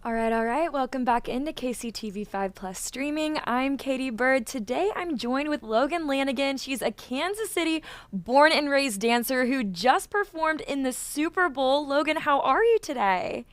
All right. Welcome back into KCTV5 Plus streaming. I'm Katie Bird. Today I'm joined with Logan Lanigan. She's a Kansas City born and raised dancer who just performed in the Super Bowl. Logan, how are you today?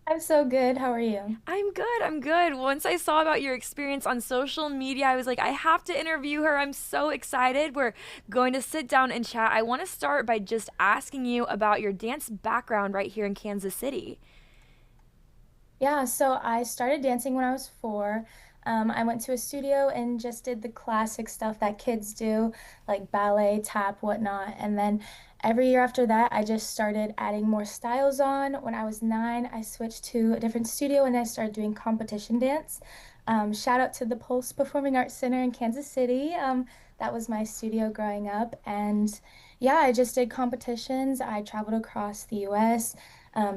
I'm so good. How are you? I'm good. I'm good. Once I saw about your experience on social media, I was like, I have to interview her. I'm so excited. We're going to sit down and chat. I want to start by just asking you about your dance background right here in Kansas City. Yeah, so I started dancing when I was 4. I went to a studio and just did the classic stuff that kids do, like ballet, tap, whatnot. And then every year after that, I just started adding more styles on. When I was 9, I switched to a different studio and I started doing competition dance. Shout out to the Pulse Performing Arts Center in Kansas City. That was my studio growing up. And yeah, I just did competitions. I traveled across the US,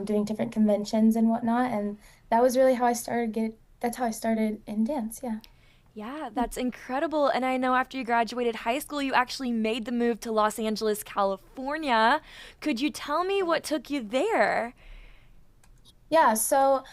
doing different conventions and whatnot. And that was really how that's how I started in dance. Yeah. Yeah, that's incredible. And I know after you graduated high school, you actually made the move to Los Angeles, California. Could you tell me what took you there? Yeah, so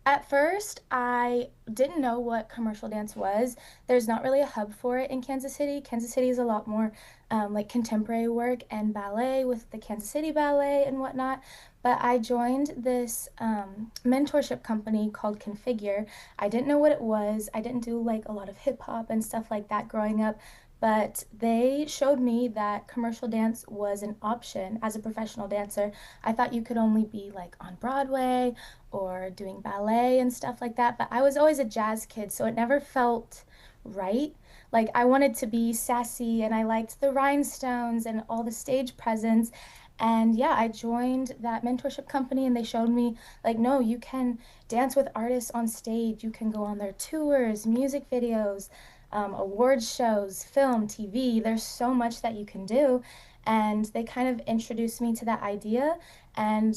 at first, I didn't know what commercial dance was. There's not really a hub for it in Kansas City. Kansas City is a lot more like contemporary work and ballet with the Kansas City Ballet and whatnot. But I joined this mentorship company called Configure. I didn't know what it was. I didn't do like a lot of hip hop and stuff like that growing up. But they showed me that commercial dance was an option as a professional dancer. I thought you could only be like on Broadway or doing ballet and stuff like that. But I was always a jazz kid, so it never felt right. Like I wanted to be sassy and I liked the rhinestones and all the stage presence. And yeah, I joined that mentorship company and they showed me like, no, you can dance with artists on stage. You can go on their tours, music videos, awards shows, film, TV. There's so much that you can do. And they kind of introduced me to that idea. And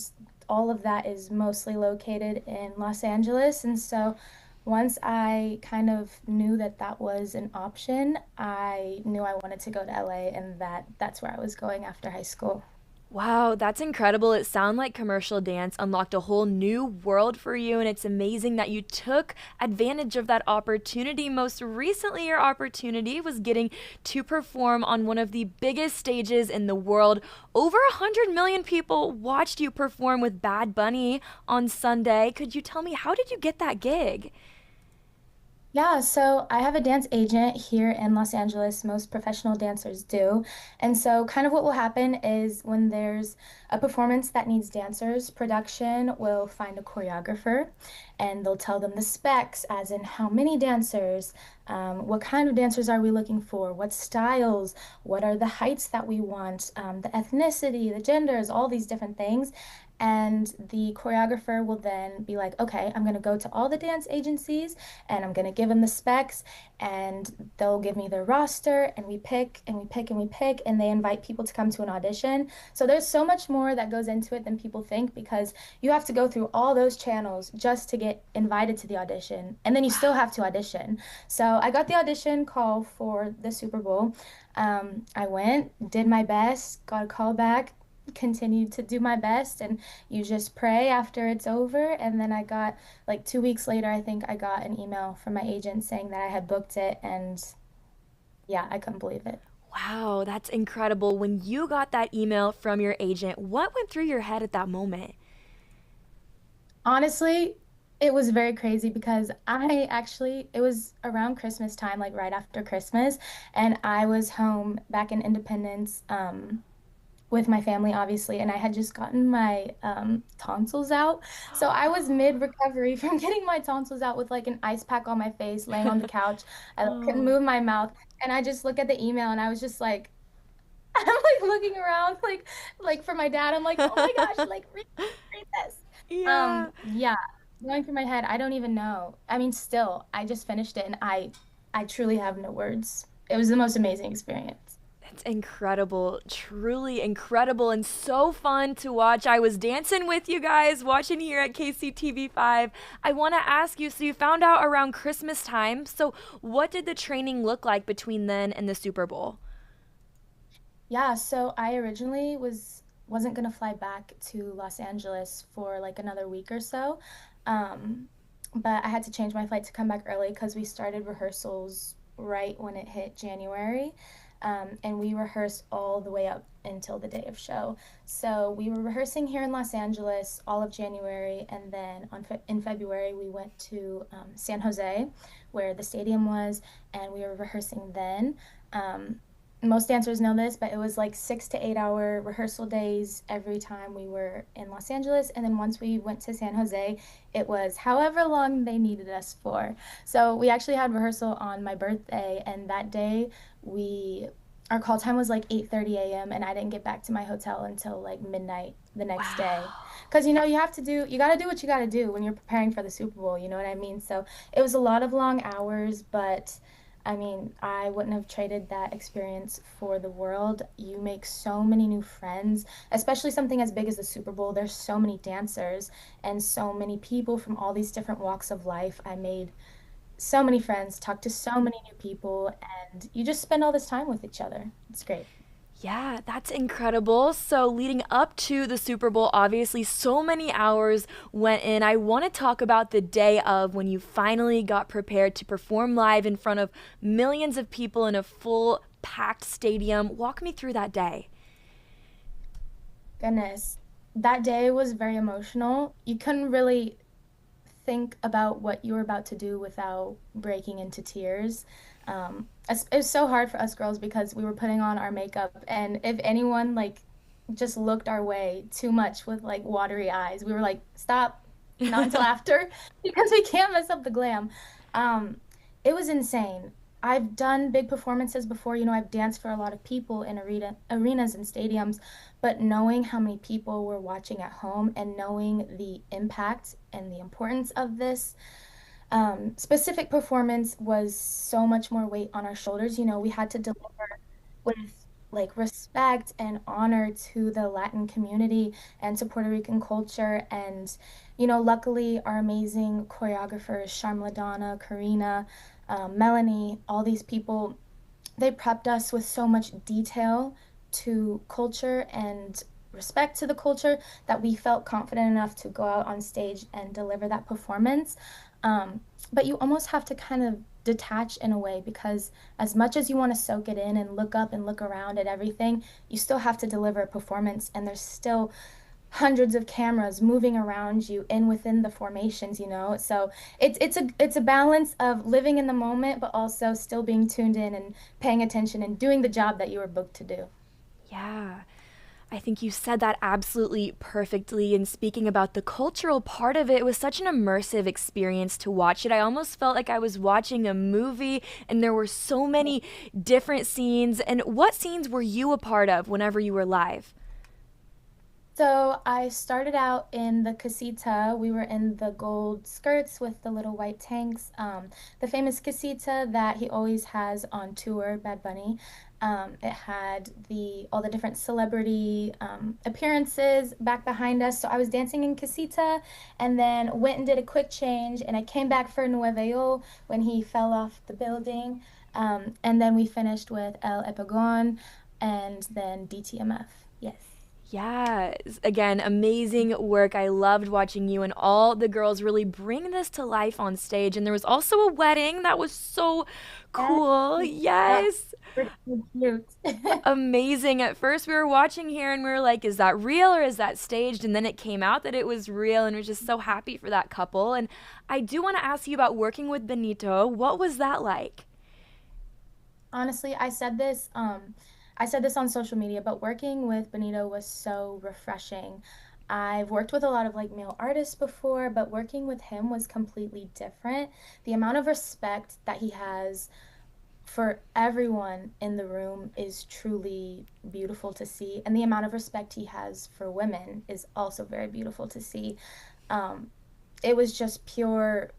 all of that is mostly located in Los Angeles. And so once I kind of knew that that was an option, I knew I wanted to go to LA and that's where I was going after high school. Wow, that's incredible. It sounds like commercial dance unlocked a whole new world for you, and it's amazing that you took advantage of that opportunity. Most recently, your opportunity was getting to perform on one of the biggest stages in the world. Over 100 million people watched you perform with Bad Bunny on Sunday. Could you tell me, how did you get that gig? Yeah, so I have a dance agent here in Los Angeles. Most professional dancers do. And so, kind of what will happen is when there's a performance that needs dancers, production will find a choreographer and they'll tell them the specs, as in how many dancers, what kind of dancers are we looking for, what styles, what are the heights that we want, the ethnicity, the genders, all these different things. And the choreographer will then be like, okay, I'm going to go to all the dance agencies and I'm going to give them the specs and they'll give me their roster and we pick and we pick and we pick and they invite people to come to an audition. So there's so much more that goes into it than people think because you have to go through all those channels just to get invited to the audition and then you still have to audition. So I got the audition call for the Super Bowl. I went, did my best, got a call back, continued to do my best and you just pray after it's over and then I got like 2 weeks later I think I got an email from my agent saying that I had booked it and yeah, I couldn't believe it. Wow, that's incredible. When you got that email from your agent, what went through your head at that moment? Honestly, it was very crazy because it was around Christmas time, like right after Christmas, and I was home back in Independence, with my family, obviously, and I had just gotten my tonsils out. So I was mid recovery from getting my tonsils out with like an ice pack on my face, laying on the couch. I couldn't Oh. move my mouth, and I just look at the email, and I was just like, I'm like looking around, like for my dad. I'm like, oh my gosh, like read this. Yeah. Yeah, going through my head, I don't even know. I mean, still, I just finished it, and I truly have no words. It was the most amazing experience. That's incredible. Truly incredible and so fun to watch. I was dancing with you guys, watching here at KCTV5. I want to ask you, so you found out around Christmas time. So, what did the training look like between then and the Super Bowl? Yeah, so I originally was wasn't gonna fly back to Los Angeles for like another week or so. Um, but I had to change my flight to come back early because we started rehearsals right when it hit January. And we rehearsed all the way up until the day of show. So we were rehearsing here in Los Angeles all of January, and then in February we went to San Jose, where the stadium was, and we were rehearsing then. Um, Most dancers know this, but it was like 6 to 8 hour rehearsal days every time we were in Los Angeles. And then once we went to San Jose, it was however long they needed us for. So we actually had rehearsal on my birthday, and that day we our call time was like 8:30 a.m. and I didn't get back to my hotel until like midnight the next day. Wow. Cuz you got to do what you got to do when you're preparing for the Super Bowl, you know what I mean? So it was a lot of long hours, but I mean, I wouldn't have traded that experience for the world. You make so many new friends, especially something as big as the Super Bowl. There's so many dancers and so many people from all these different walks of life. I made so many friends, talked to so many new people, and you just spend all this time with each other. It's great. Yeah, that's incredible. So, leading up to the Super Bowl, obviously, so many hours went in. I want to talk about the day of when you finally got prepared to perform live in front of millions of people in a full packed stadium. Walk me through that day. Goodness. That day was very emotional. You couldn't really think about what you were about to do without breaking into tears. It was so hard for us girls because we were putting on our makeup, and if anyone like just looked our way too much with like watery eyes, we were like, "Stop, not until after," because we can't mess up the glam. Um, it was insane. I've done big performances before, I've danced for a lot of people in arenas and stadiums, but knowing how many people were watching at home and knowing the impact and the importance of this specific performance was so much more weight on our shoulders. We had to deliver with like respect and honor to the Latin community and to Puerto Rican culture. And, luckily, our amazing choreographers, Sharm Donna, Karina, Melanie, all these people, they prepped us with so much detail to culture and respect to the culture that we felt confident enough to go out on stage and deliver that performance. Um, but you almost have to kind of detach in a way because as much as you want to soak it in and look up and look around at everything, you still have to deliver a performance, and there's still hundreds of cameras moving around you and within the formations. So it's a balance of living in the moment but also still being tuned in and paying attention and doing the job that you were booked to do. Yeah. I think you said that absolutely perfectly. And speaking about the cultural part of it, it was such an immersive experience to watch it. I almost felt like I was watching a movie, and there were so many different scenes. And what scenes were you a part of whenever you were live? So I started out in the casita. We were in the gold skirts with the little white tanks. The famous casita that he always has on tour, Bad Bunny. It had the all the different celebrity appearances back behind us. So I was dancing in casita, and then went and did a quick change, and I came back for Nueve Yo when he fell off the building. And then we finished with El Epagon, and then DTMF. Yes. Yeah, again, amazing work. I loved watching you and all the girls really bring this to life on stage. And there was also a wedding that was so Yes. cool. That Yes, was cute. amazing. At first, we were watching here and we were like, is that real or is that staged? And then it came out that it was real, and we're just so happy for that couple. And I do want to ask you about working with Benito. What was that like? Honestly, I said this on social media, but working with Benito was so refreshing. I've worked with a lot of like male artists before, but working with him was completely different. The amount of respect that he has for everyone in the room is truly beautiful to see, and the amount of respect he has for women is also very beautiful to see. Um, it was just pure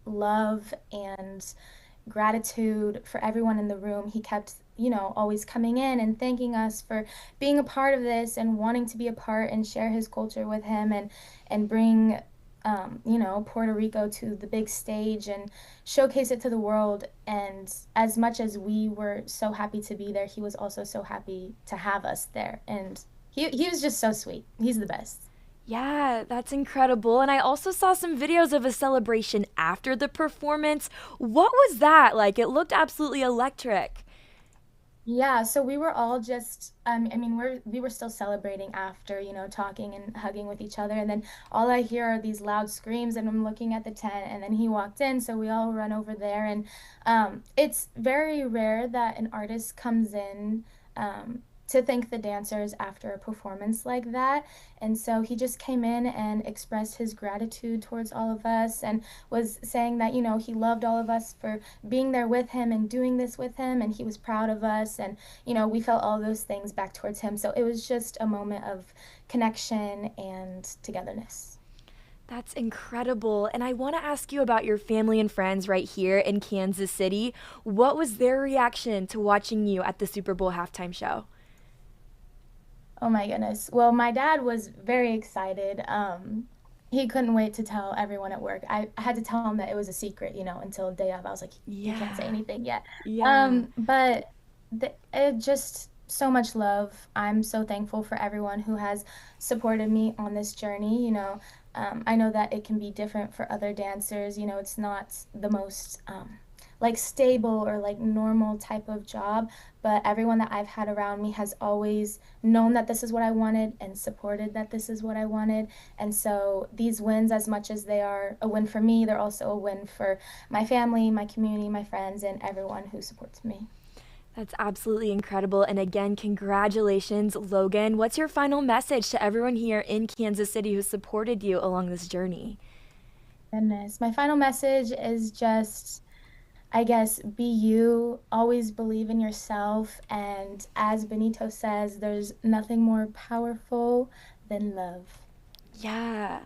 love and gratitude for everyone in the room. He kept, always coming in and thanking us for being a part of this and wanting to be a part and share his culture with him and bring Puerto Rico to the big stage and showcase it to the world. And as much as we were so happy to be there, he was also so happy to have us there. And He was just so sweet. He's the best. Yeah, that's incredible. And I also saw some videos of a celebration after the performance. What was that like? It looked absolutely electric. Yeah, so we were all just, I mean, we were still celebrating after, talking and hugging with each other, and then all I hear are these loud screams, and I'm looking at the tent, and then he walked in, so we all run over there, and it's very rare that an artist comes in to thank the dancers after a performance like that, and so he just came in and expressed his gratitude towards all of us, and was saying that, he loved all of us for being there with him and doing this with him, and he was proud of us, and we felt all those things back towards him, so it was just a moment of connection and togetherness. That's incredible. And I want to ask you about your family and friends right here in Kansas City. What was their reaction to watching you at the Super Bowl halftime show? Oh my goodness. Well, my dad was very excited. He couldn't wait to tell everyone at work. I had to tell him that it was a secret, until the day of. I was like, he can't say Yeah. anything yet. Yeah. But it just so much love. I'm so thankful for everyone who has supported me on this journey. I know that it can be different for other dancers. It's not the most like stable or like normal type of job, but everyone that I've had around me has always known that this is what I wanted and supported that this is what I wanted. And so these wins, as much as they are a win for me, they're also a win for my family, my community, my friends, and everyone who supports me. That's absolutely incredible. And again, congratulations, Logan. What's your final message to everyone here in Kansas City who supported you along this journey? Goodness. My final message is just, I guess, be you, always believe in yourself. And as Benito says, there's nothing more powerful than love. Yeah.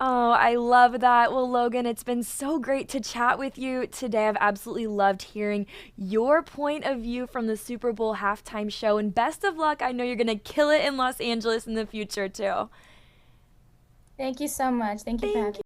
Oh, I love that. Well, Logan, it's been so great to chat with you today. I've absolutely loved hearing your point of view from the Super Bowl halftime show. And best of luck. I know you're going to kill it in Los Angeles in the future, too. Thank you so much. Thank you for Thank having you. me.